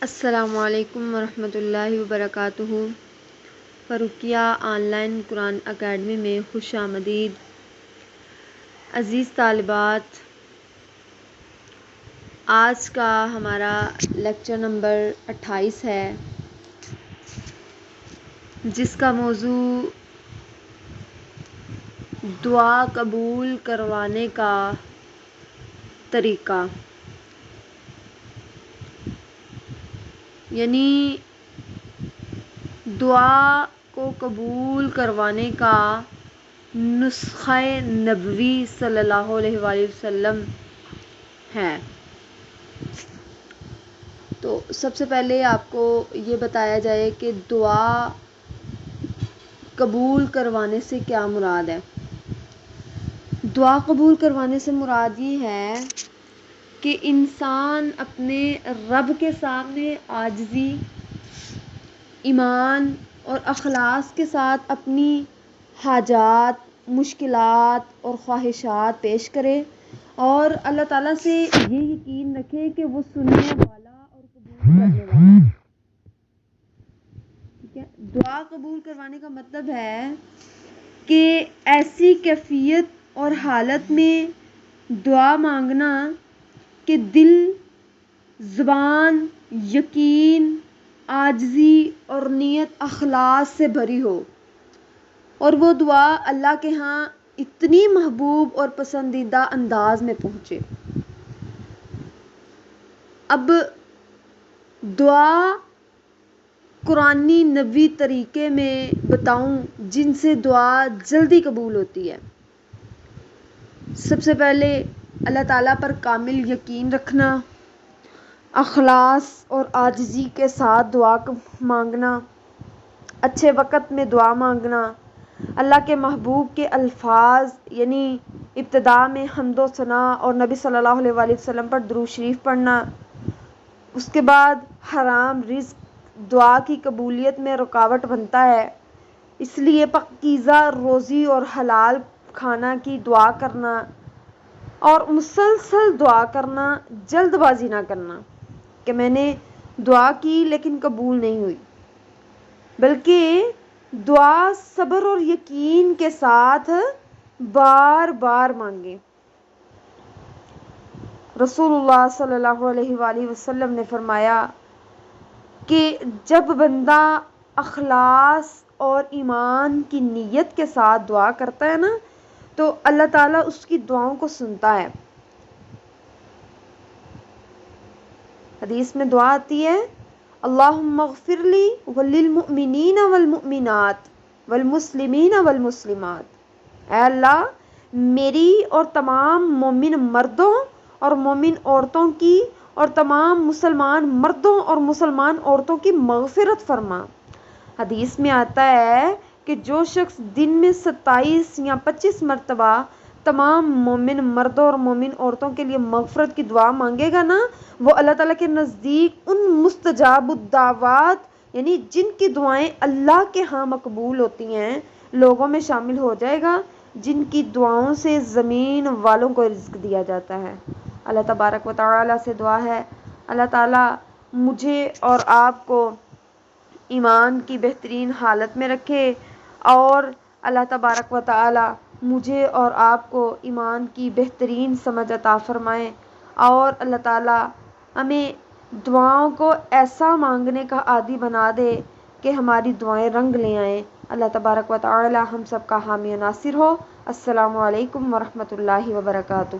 السلام علیکم ورحمۃ اللہ وبرکاتہ۔ فروقیہ آن لائن قرآن اکیڈمی میں خوش آمدید۔ عزیز طالبات، آج کا ہمارا لیکچر نمبر 28 ہے، جس کا موضوع دعا قبول کروانے کا طریقہ، یعنی دعا کو قبول کروانے کا نسخہ نبوی صلی اللہ علیہ وآلہ وسلم ہے۔ تو سب سے پہلے آپ کو یہ بتایا جائے کہ دعا قبول کروانے سے کیا مراد ہے۔ دعا قبول کروانے سے مراد یہ ہے کہ انسان اپنے رب کے سامنے عاجزی، ایمان اور اخلاص کے ساتھ اپنی حاجات، مشکلات اور خواہشات پیش کرے اور اللہ تعالیٰ سے یہ یقین رکھے کہ وہ سننے والا اور قبول کرنے والا ہے۔ ٹھیک ہے، دعا قبول کروانے کا مطلب ہے کہ ایسی کیفیت اور حالت میں دعا مانگنا کہ دل، زبان، یقین، عاجزی اور نیت اخلاص سے بھری ہو اور وہ دعا اللہ کے ہاں اتنی محبوب اور پسندیدہ انداز میں پہنچے۔ اب دعا قرآنی نبوی طریقے میں بتاؤں جن سے دعا جلدی قبول ہوتی ہے۔ سب سے پہلے اللہ تعالیٰ پر کامل یقین رکھنا، اخلاص اور عاجزی کے ساتھ دعا مانگنا، اچھے وقت میں دعا مانگنا، اللہ کے محبوب کے الفاظ یعنی ابتدا میں حمد و ثنا اور نبی صلی اللہ علیہ وآلہ وسلم پر درود شریف پڑھنا۔ اس کے بعد حرام رزق دعا کی قبولیت میں رکاوٹ بنتا ہے، اس لیے پاکیزہ روزی اور حلال کھانا کی دعا کرنا اور مسلسل دعا کرنا، جلد بازی نہ کرنا کہ میں نے دعا کی لیکن قبول نہیں ہوئی، بلکہ دعا صبر اور یقین کے ساتھ بار بار مانگیں۔ رسول اللہ صلی اللہ علیہ وآلہ وسلم نے فرمایا کہ جب بندہ اخلاص اور ایمان کی نیت کے ساتھ دعا کرتا ہے نا تو اللہ تعالیٰ اس کی دعاؤں کو سنتا ہے۔ حدیث میں دعا آتی ہے، اللہم اغفر لی وللمؤمنین والمؤمنات والمسلمین والمسلمات۔ اے اللہ، میری اور تمام مومن مردوں اور مومن عورتوں کی اور تمام مسلمان مردوں اور مسلمان عورتوں کی مغفرت فرما۔ حدیث میں آتا ہے کہ جو شخص دن میں 27 یا 25 مرتبہ تمام مومن مردوں اور مومن عورتوں کے لیے مغفرت کی دعا مانگے گا نا، وہ اللہ تعالیٰ کے نزدیک ان مستجاب الدعوات یعنی جن کی دعائیں اللہ کے ہاں مقبول ہوتی ہیں لوگوں میں شامل ہو جائے گا، جن کی دعاؤں سے زمین والوں کو رزق دیا جاتا ہے۔ اللہ تبارک و تعالیٰ سے دعا ہے، اللہ تعالیٰ مجھے اور آپ کو ایمان کی بہترین حالت میں رکھے اور اللہ تبارک و تعالیٰ مجھے اور آپ کو ایمان کی بہترین سمجھ عطا فرمائے اور اللہ تعالیٰ ہمیں دعاؤں کو ایسا مانگنے کا عادی بنا دے کہ ہماری دعائیں رنگ لے آئیں۔ اللہ تبارک و تعالیٰ ہم سب کا حامی و ناصر ہو۔ السلام علیکم ورحمۃ اللہ وبرکاتہ۔